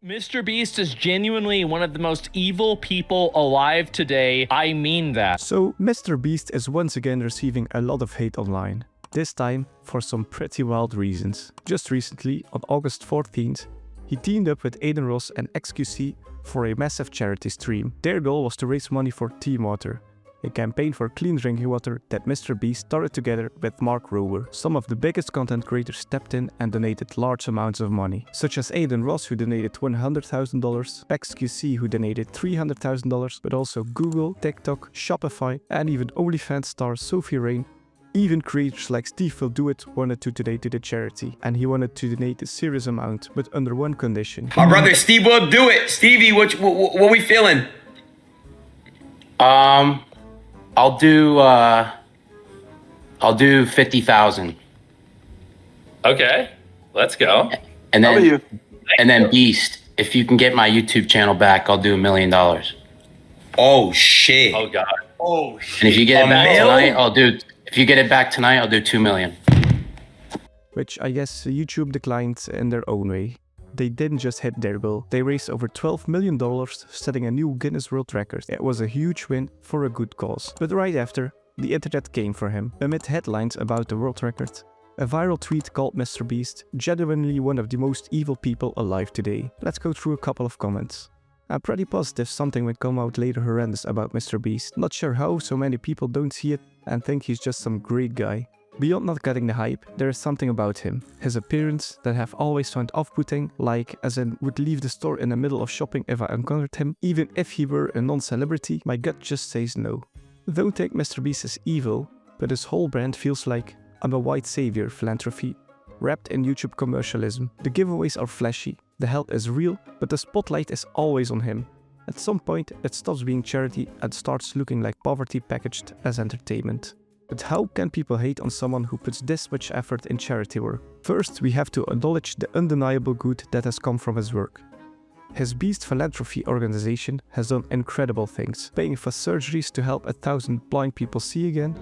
MrBeast is genuinely one of the most evil people alive today. I mean that. So, MrBeast is once again receiving a lot of hate online. This time for some pretty wild reasons. Just recently, on August 14th, he teamed up with Adin Ross and XQC for a massive charity stream. Their goal was to raise money for TeamWater, a campaign for clean drinking water that MrBeast started together with Mark Rober. Some of the biggest content creators stepped in and donated large amounts of money, such as Adin Ross, who donated $100,000, XQC, who donated $300,000, but also Google, TikTok, Shopify, and even OnlyFans star Sophie Rain. Even creators like Steve Will Do It wanted to donate to the charity, and he wanted to donate a serious amount, but under one condition. My brother Steve Will Do It. Stevie, what we feeling? I'll do 50,000. Okay, let's go. And How then, about you? and then Beast, if you can get my YouTube channel back, I'll do $1 million. And Oh shit. Oh God. Oh shit. if you get it A back mil? tonight, I'll do $2 million. Which I guess YouTube declined in their own way. They didn't just hit their goal, they raised over $12 million, setting a new Guinness World Record. It was a huge win for a good cause. But right after, the internet came for him. Amid headlines about the world record, a viral tweet called MrBeast genuinely one of the most evil people alive today. Let's go through a couple of comments. I'm pretty positive something would come out later horrendous about MrBeast. Not sure how so many people don't see it and think he's just some great guy. Beyond not getting the hype, there is something about him, his appearance, that I have always found off-putting, like as in would leave the store in the middle of shopping if I encountered him. Even if he were a non-celebrity, my gut just says no. Don't take MrBeast as evil, but his whole brand feels like I'm a white savior philanthropy, wrapped in YouTube commercialism. The giveaways are flashy, the help is real, but the spotlight is always on him. At some point, it stops being charity and starts looking like poverty packaged as entertainment. But how can people hate on someone who puts this much effort in charity work? First, we have to acknowledge the undeniable good that has come from his work. His Beast Philanthropy organization has done incredible things, paying for surgeries to help 1,000 blind people see again,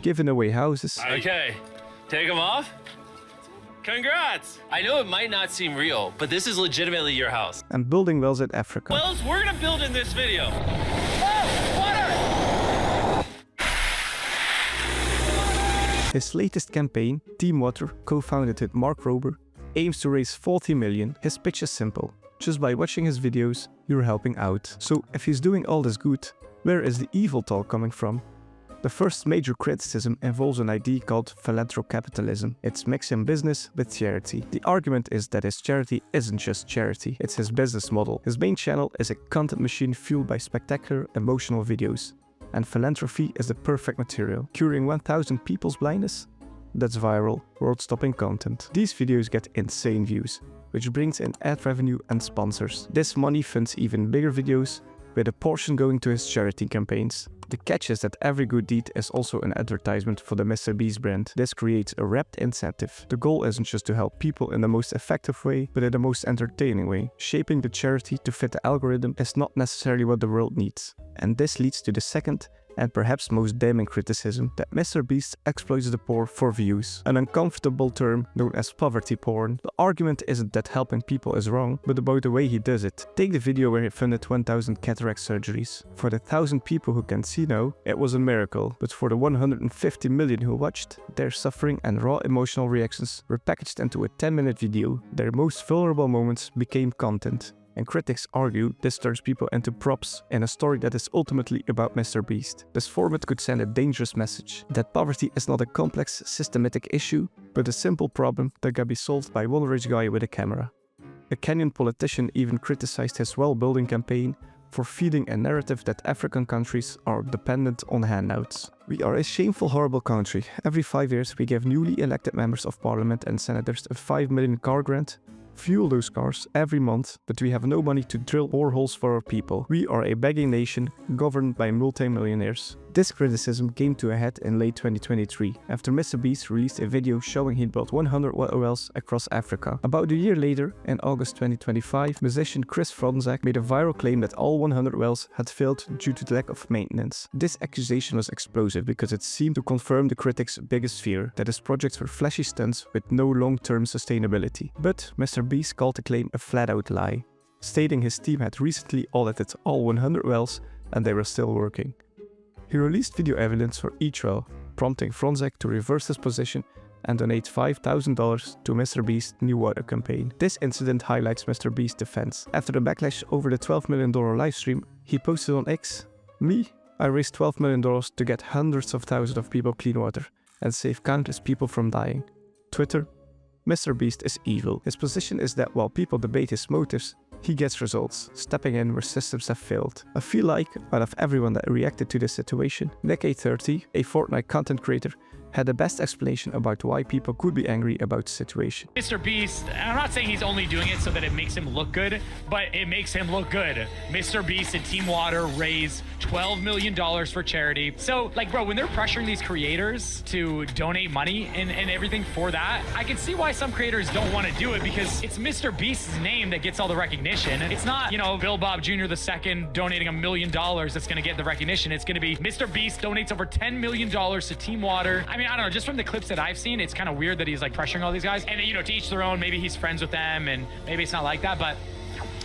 giving away houses, Okay, take them off. Congrats! I know it might not seem real, but this is legitimately your house. and building wells in Africa. Wells, we're gonna build in this video. His latest campaign, TeamWater, co-founded with Mark Rober, aims to raise 40 million. His pitch is simple. Just by watching his videos, you're helping out. So if he's doing all this good, where is the evil talk coming from? The first major criticism involves an idea called philanthrocapitalism. It's mixing business with charity. The argument is that his charity isn't just charity, it's his business model. His main channel is a content machine fueled by spectacular, emotional videos. And philanthropy is the perfect material. Curing 1,000 people's blindness? That's viral, world-stopping content. These videos get insane views, which brings in ad revenue and sponsors. This money funds even bigger videos, with a portion going to his charity campaigns. The catch is that every good deed is also an advertisement for the MrBeast brand. This creates a wrapped incentive. The goal isn't just to help people in the most effective way, but in the most entertaining way. Shaping the charity to fit the algorithm is not necessarily what the world needs. And this leads to the second and perhaps most damning criticism, that MrBeast exploits the poor for views, an uncomfortable term known as poverty porn. The argument isn't that helping people is wrong, but about the way he does it. Take the video where he funded 1,000 cataract surgeries. For the 1,000 people who can see now, it was a miracle, but for the 150 million who watched, their suffering and raw emotional reactions were packaged into a 10-minute video. Their most vulnerable moments became content. And critics argue this turns people into props in a story that is ultimately about MrBeast. This format could send a dangerous message that poverty is not a complex, systematic issue, but a simple problem that can be solved by one rich guy with a camera. A Kenyan politician even criticized his well-building campaign for feeding a narrative that African countries are dependent on handouts. We are a shameful, horrible country. Every 5 years we give newly elected members of parliament and senators a 5 million car grant, fuel those cars every month, but we have no money to drill boreholes for our people. We are a begging nation governed by multi-millionaires. This criticism came to a head in late 2023 after MrBeast released a video showing he'd built 100 water wells across Africa. About a year later, in August 2025, musician Chris Fronzak made a viral claim that all 100 wells had failed due to the lack of maintenance. This accusation was explosive because it seemed to confirm the critics' biggest fear, that his projects were flashy stunts with no long-term sustainability. But MrBeast called the claim a flat-out lie, stating his team had recently audited all 100 wells and they were still working. He released video evidence for each well, prompting Fronzak to reverse his position and donate $5,000 to MrBeast's new water campaign. This incident highlights MrBeast's defense. After the backlash over the $12 million livestream, he posted on X, "Me? I raised $12 million to get hundreds of thousands of people clean water and save countless people from dying." Twitter, MrBeast is evil. His position is that while people debate his motives, he gets results, stepping in where systems have failed. I feel like, out of everyone that reacted to this situation, Nick830, a Fortnite content creator, had the best explanation about why people could be angry about the situation. MrBeast, I'm not saying he's only doing it so that it makes him look good, but it makes him look good. MrBeast and TeamWater raised $12 million for charity. So, like, bro, when they're pressuring these creators to donate money and everything for that, I can see why some creators don't want to do it, because it's MrBeast's name that gets all the recognition. It's not, you know, Bill Bob Jr. II donating $1 million that's going to get the recognition. It's going to be MrBeast donates over $10 million to TeamWater. I mean, I don't know, just from the clips that I've seen, it's kind of weird that he's like pressuring all these guys. And, you know, to each their own, maybe he's friends with them and maybe it's not like that, but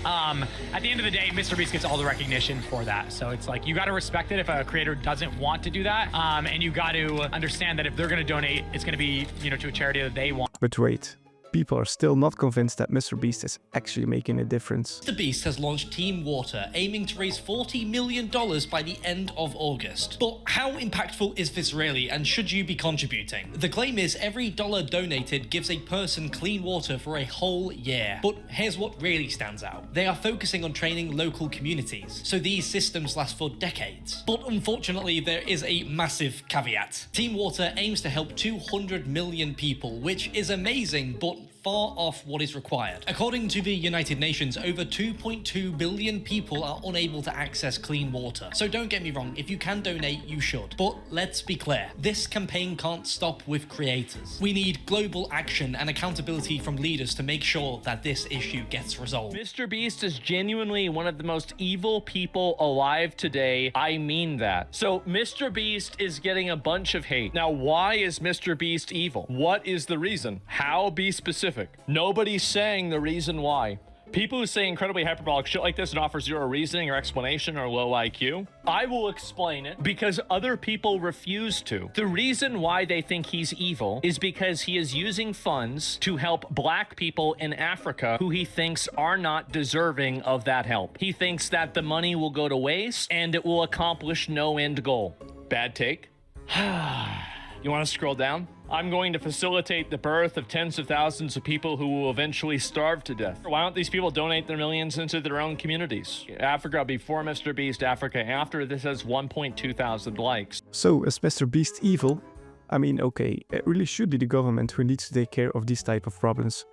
at the end of the day, MrBeast gets all the recognition for that. So it's like, you got to respect it if a creator doesn't want to do that. And you got to understand that if they're going to donate, it's going to be, you know, to a charity that they want. But wait, people are still not convinced that MrBeast is actually making a difference. MrBeast has launched TeamWater, aiming to raise $40 million by the end of August. But how impactful is this really, and should you be contributing? The claim is every dollar donated gives a person clean water for a whole year. But here's what really stands out. They are focusing on training local communities, so these systems last for decades. But unfortunately, there is a massive caveat. TeamWater aims to help 200 million people, which is amazing, but far off what is required. According to the United Nations, over 2.2 billion people are unable to access clean water. So don't get me wrong, if you can donate, you should. But let's be clear, this campaign can't stop with creators. We need global action and accountability from leaders to make sure that this issue gets resolved. MrBeast is genuinely one of the most evil people alive today. I mean that. So MrBeast is getting a bunch of hate. Now, why is MrBeast evil? What is the reason? How? Be specific. Nobody's saying the reason why. People who say incredibly hyperbolic shit like this and offer zero reasoning or explanation or low IQ, I will explain it because other people refuse to. The reason why they think he's evil is because he is using funds to help black people in Africa who he thinks are not deserving of that help. He thinks that the money will go to waste and it will accomplish no end goal. Bad take? You want to scroll down? I'm going to facilitate the birth of tens of thousands of people who will eventually starve to death. Why don't these people donate their millions into their own communities? Africa before MrBeast, Africa after. This has 1.2 thousand likes. So, is MrBeast evil? I mean, okay, it really should be the government who needs to take care of these type of problems.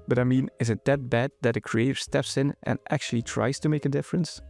But I mean, is it that bad that a creator steps in and actually tries to make a difference?